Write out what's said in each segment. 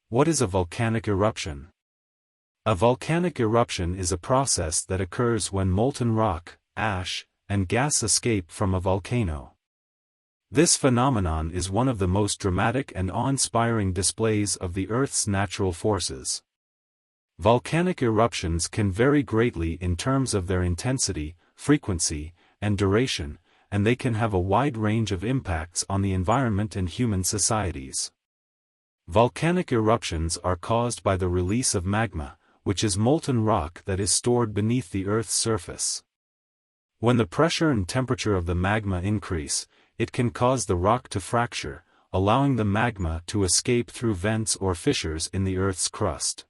What is a volcanic eruption? A volcanic eruption is a process that occurs when molten rock, ash, and gas escape from a volcano. This phenomenon is one of the most dramatic and awe-inspiring displays of the Earth's natural forces. Volcanic eruptions can vary greatly in terms of their intensity, frequency, and duration, and they can have a wide range of impacts on the environment and human societies. Volcanic eruptions are caused by the release of magma, which is molten rock that is stored beneath the Earth's surface. When the pressure and temperature of the magma increase, it can cause the rock to fracture, allowing the magma to escape through vents or fissures in the Earth's crust.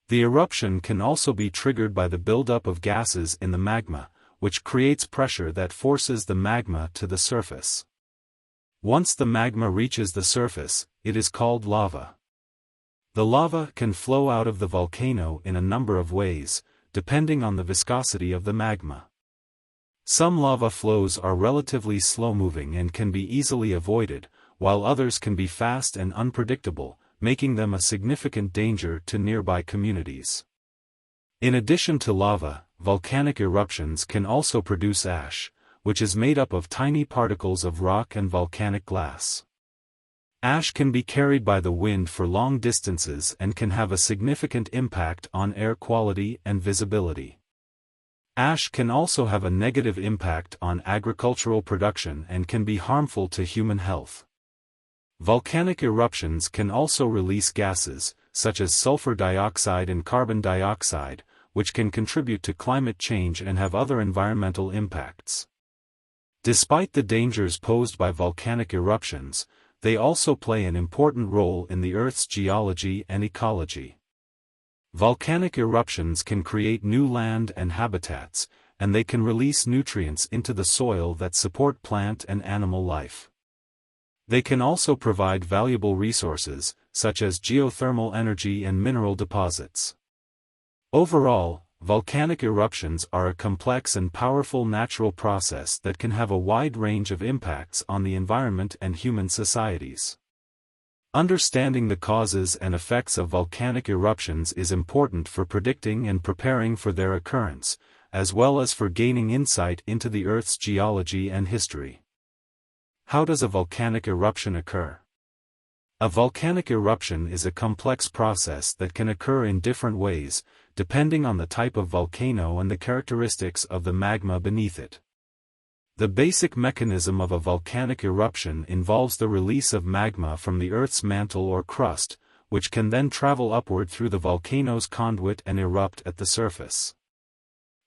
The eruption can also be triggered by the buildup of gases in the magma, which creates pressure that forces the magma to the surface. Once the magma reaches the surface, it is called lava. The lava can flow out of the volcano in a number of ways, depending on the viscosity of the magma. Some lava flows are relatively slow-moving and can be easily avoided, while others can be fast and unpredictable, making them a significant danger to nearby communities. In addition to lava, volcanic eruptions can also produce ash, which is made up of tiny particles of rock and volcanic glass. Ash can be carried by the wind for long distances and can have a significant impact on air quality and visibility. Ash can also have a negative impact on agricultural production and can be harmful to human health. Volcanic eruptions can also release gases, such as sulfur dioxide and carbon dioxide, which can contribute to climate change and have other environmental impacts. Despite the dangers posed by volcanic eruptions, they also play an important role in the Earth's geology and ecology. Volcanic eruptions can create new land and habitats, and they can release nutrients into the soil that support plant and animal life. They can also provide valuable resources, such as geothermal energy and mineral deposits. Overall, volcanic eruptions are a complex and powerful natural process that can have a wide range of impacts on the environment and human societies. Understanding the causes and effects of volcanic eruptions is important for predicting and preparing for their occurrence, as well as for gaining insight into the Earth's geology and history. How does a volcanic eruption occur? A volcanic eruption is a complex process that can occur in different ways, depending on the type of volcano and the characteristics of the magma beneath it. The basic mechanism of a volcanic eruption involves the release of magma from the Earth's mantle or crust, which can then travel upward through the volcano's conduit and erupt at the surface.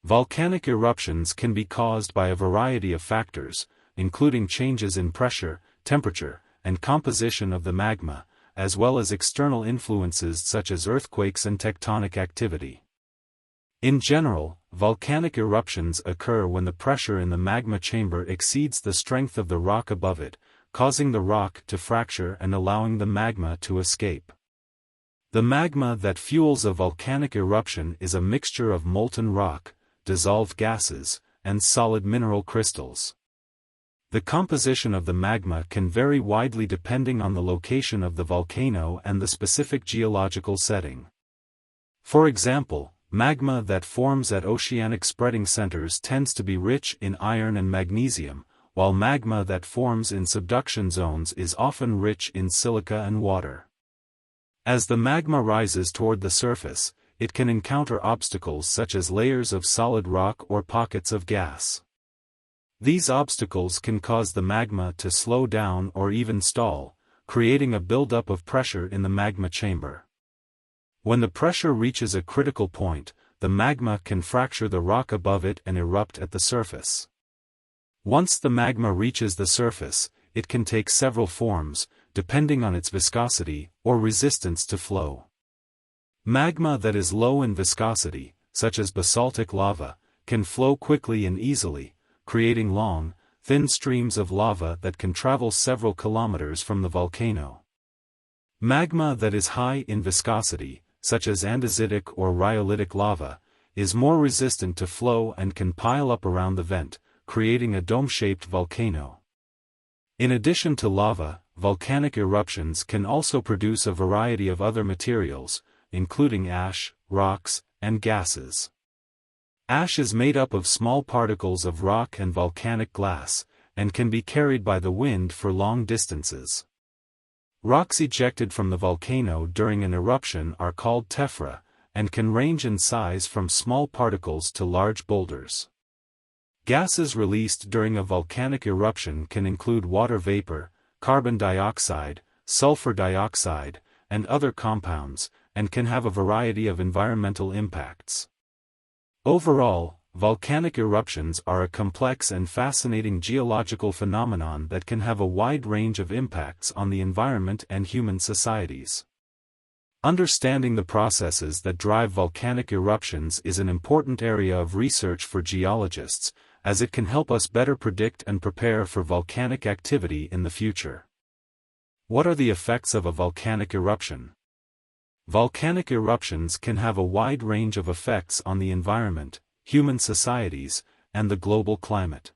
Volcanic eruptions can be caused by a variety of factors, including changes in pressure, temperature, and composition of the magma, as well as external influences such as earthquakes and tectonic activity. In general, volcanic eruptions occur when the pressure in the magma chamber exceeds the strength of the rock above it, causing the rock to fracture and allowing the magma to escape. The magma that fuels a volcanic eruption is a mixture of molten rock, dissolved gases, and solid mineral crystals. The composition of the magma can vary widely depending on the location of the volcano and the specific geological setting. For example, magma that forms at oceanic spreading centers tends to be rich in iron and magnesium, while magma that forms in subduction zones is often rich in silica and water. As the magma rises toward the surface, it can encounter obstacles such as layers of solid rock or pockets of gas. These obstacles can cause the magma to slow down or even stall, creating a buildup of pressure in the magma chamber. When the pressure reaches a critical point, the magma can fracture the rock above it and erupt at the surface. Once the magma reaches the surface, it can take several forms, depending on its viscosity or resistance to flow. Magma that is low in viscosity, such as basaltic lava, can flow quickly and easily, creating long, thin streams of lava that can travel several kilometers from the volcano. Magma that is high in viscosity, such as andesitic or rhyolitic lava, is more resistant to flow and can pile up around the vent, creating a dome-shaped volcano. In addition to lava, volcanic eruptions can also produce a variety of other materials, including ash, rocks, and gases. Ash is made up of small particles of rock and volcanic glass, and can be carried by the wind for long distances. Rocks ejected from the volcano during an eruption are called tephra, and can range in size from small particles to large boulders. Gases released during a volcanic eruption can include water vapor, carbon dioxide, sulfur dioxide, and other compounds, and can have a variety of environmental impacts. Overall, volcanic eruptions are a complex and fascinating geological phenomenon that can have a wide range of impacts on the environment and human societies. Understanding the processes that drive volcanic eruptions is an important area of research for geologists, as it can help us better predict and prepare for volcanic activity in the future. What are the effects of a volcanic eruption? Volcanic eruptions can have a wide range of effects on the environment, human societies, and the global climate.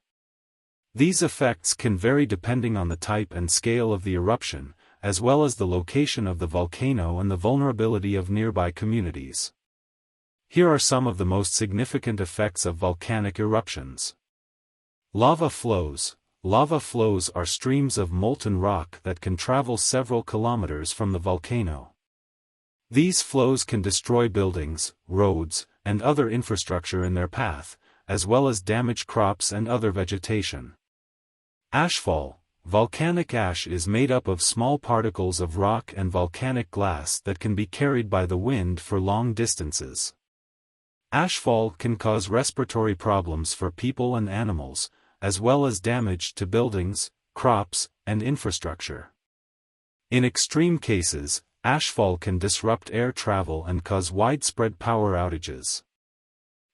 These effects can vary depending on the type and scale of the eruption, as well as the location of the volcano and the vulnerability of nearby communities. Here are some of the most significant effects of volcanic eruptions. Lava flows. Lava flows are streams of molten rock that can travel several kilometers from the volcano. These flows can destroy buildings, roads, and other infrastructure in their path, as well as damage crops and other vegetation. Ashfall. Volcanic ash is made up of small particles of rock and volcanic glass that can be carried by the wind for long distances. Ashfall can cause respiratory problems for people and animals, as well as damage to buildings, crops, and infrastructure. In extreme cases, ashfall can disrupt air travel and cause widespread power outages.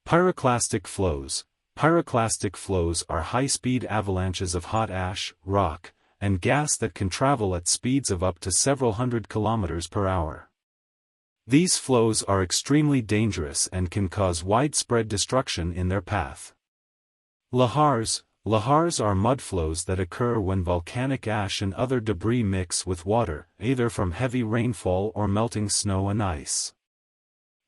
Pyroclastic flows. Pyroclastic flows are high-speed avalanches of hot ash, rock, and gas that can travel at speeds of up to several hundred kilometers per hour. These flows are extremely dangerous and can cause widespread destruction in their path. Lahars. Lahars are mudflows that occur when volcanic ash and other debris mix with water, either from heavy rainfall or melting snow and ice.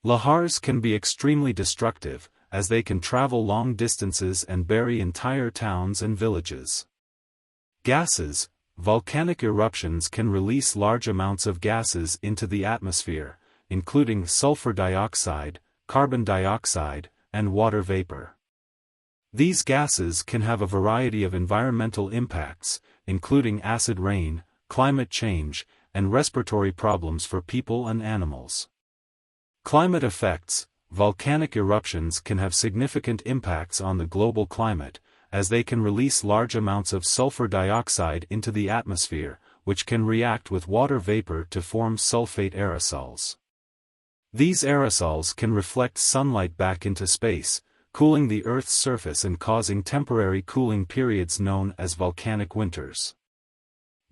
Lahars can be extremely destructive, as they can travel long distances and bury entire towns and villages. Gases. Volcanic eruptions can release large amounts of gases into the atmosphere, including sulfur dioxide, carbon dioxide, and water vapor. These gases can have a variety of environmental impacts, including acid rain, climate change, and respiratory problems for people and animals. Climate effects. Volcanic eruptions can have significant impacts on the global climate, as they can release large amounts of sulfur dioxide into the atmosphere, which can react with water vapor to form sulfate aerosols. These aerosols can reflect sunlight back into space, cooling the Earth's surface and causing temporary cooling periods known as volcanic winters.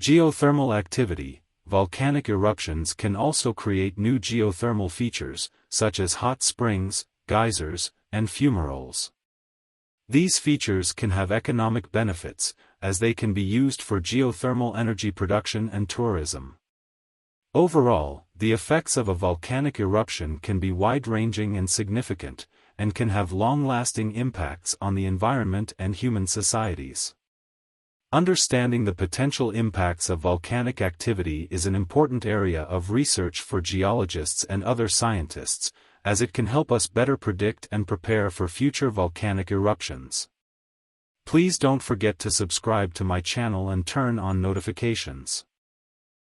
Geothermal activity. Volcanic eruptions can also create new geothermal features, such as hot springs, geysers, and fumaroles. These features can have economic benefits, as they can be used for geothermal energy production and tourism. Overall, the effects of a volcanic eruption can be wide-ranging and significant, and can have long-lasting impacts on the environment and human societies. Understanding the potential impacts of volcanic activity is an important area of research for geologists and other scientists, as it can help us better predict and prepare for future volcanic eruptions. Please don't forget to subscribe to my channel and turn on notifications.